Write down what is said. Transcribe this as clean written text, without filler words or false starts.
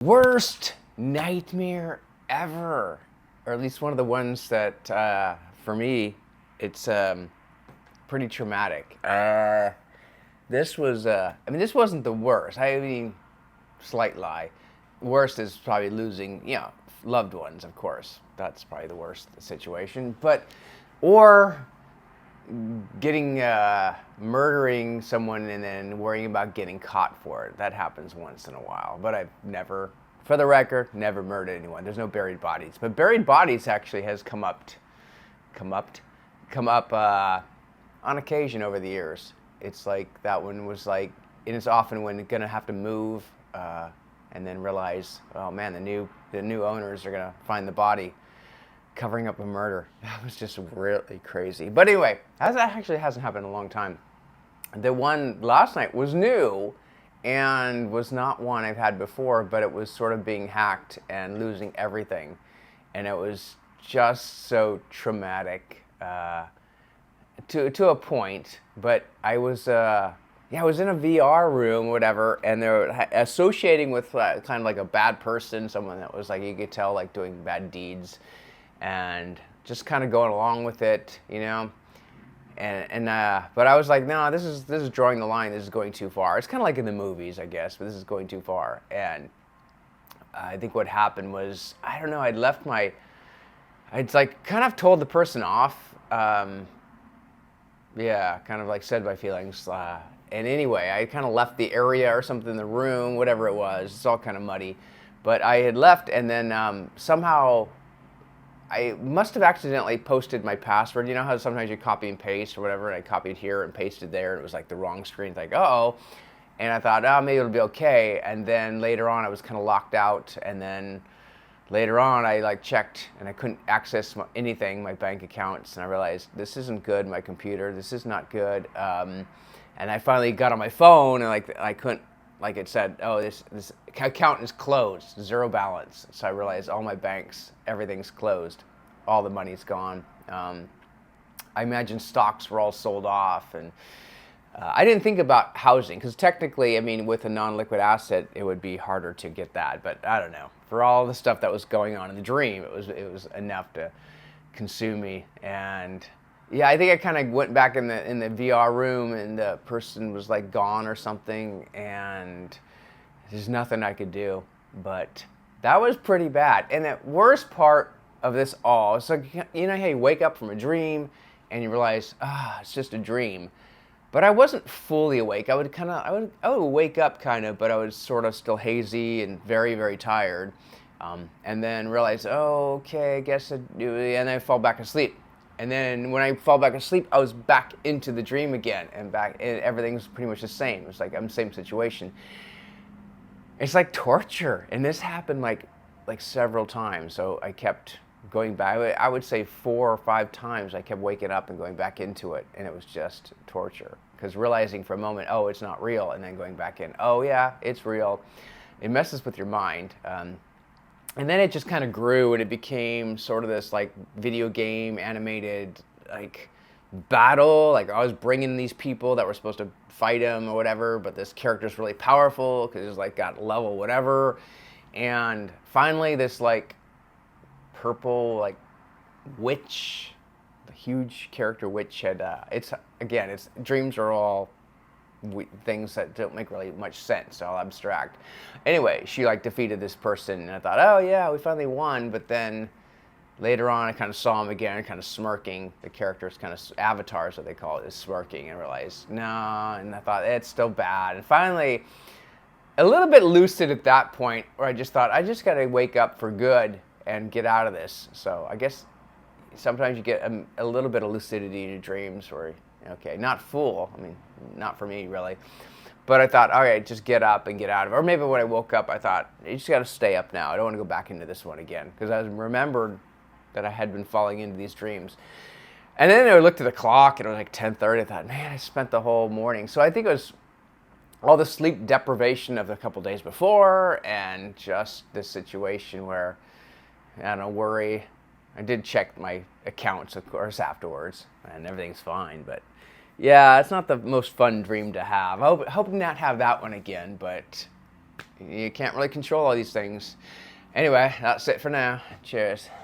Worst nightmare ever, or at least one of the ones that, for me, it's pretty traumatic. This wasn't the worst. I mean, slight lie. Worst is probably losing, loved ones, of course. That's probably the worst situation. Or getting murdering someone and then worrying about getting caught for it. That happens once in a while, but I've never, for the record, never murdered anyone. There's no buried bodies, but buried bodies actually has come up on occasion over the years. It's like that one was like, and it's often when you're gonna have to move and then realize, oh man, the new owners are gonna find the body covering up a murder. That was just really crazy. But anyway, that actually hasn't happened in a long time. The one last night was new and was not one I've had before, but it was sort of being hacked and losing everything. And it was just so traumatic to a point. But I was in a VR room, whatever, and they're associating with kind of like a bad person, someone that was like, you could tell, like doing bad deeds, and just kind of going along with it, but I was like, no, this is drawing the line. This is going too far. It's kind of like in the movies, I guess, but this is going too far. And I think what happened was, I don't know, I'd like kind of told the person off. Kind of like said my feelings. And anyway, I kind of left the area or something in the room, whatever it was. It's all kind of muddy. But I had left, and then somehow I must have accidentally posted my password. You know how sometimes you copy and paste or whatever, and I copied here and pasted there, and it was like the wrong screen. It's like, uh-oh. And I thought, oh, maybe it'll be okay. And then later on, I was kind of locked out. And then later on, I like checked, and I couldn't access anything, my bank accounts. And I realized, this isn't good, my computer. This is not good. And I finally got on my phone, and like I couldn't, like it said, oh, this account is closed, zero balance. So I realized all my banks, everything's closed. All the money's gone. I imagine stocks were all sold off. And I didn't think about housing, because technically, I mean, with a non-liquid asset, it would be harder to get that. But I don't know. For all the stuff that was going on in the dream, it was enough to consume me. And yeah, I think I kind of went back in the VR room, and the person was like gone or something, and there's nothing I could do. But that was pretty bad. And the worst part of this all, it's like, you know how you wake up from a dream and you realize, it's just a dream. But I wasn't fully awake. I would wake up kind of, but I was sort of still hazy and very, very tired. And then realize, oh, okay, I guess and then I fall back asleep. And then when I fall back asleep, I was back into the dream again, and everything's pretty much the same. It's like I'm the same situation. It's like torture, and this happened like several times. So I kept going back. I would say 4 or 5 times I kept waking up and going back into it, and it was just torture. Because realizing for a moment, oh, it's not real, and then going back in, oh yeah, it's real. It messes with your mind. And then it just kind of grew, and it became sort of this like video game animated like battle. Like I was bringing these people that were supposed to fight him or whatever, but this character's really powerful because he's like got level whatever. And finally, this like purple like witch, the huge character witch had. It's dreams are all things that don't make really much sense, all abstract. Anyway, she like defeated this person, and I thought, oh yeah, we finally won. But then later on, I kind of saw him again, kind of smirking. The character's kind of avatars, what they call it, is smirking, and realized, no. And I thought, it's still bad. And finally, a little bit lucid at that point, where I just thought, I just got to wake up for good and get out of this. So I guess sometimes you get a little bit of lucidity in your dreams, where okay, not full. I mean, not for me, really. But I thought, all right, just get up and get out of it. Or maybe when I woke up, I thought, you just got to stay up now. I don't want to go back into this one again. Because I remembered that I had been falling into these dreams. And then I looked at the clock, and it was like 10:30. I thought, man, I spent the whole morning. So I think it was all the sleep deprivation of the couple days before, and just this situation where, I don't know, worry. I did check my accounts, of course, afterwards, and everything's fine. But yeah, it's not the most fun dream to have. I hope not have that one again, but You can't really control all these things. Anyway, that's it for now. Cheers.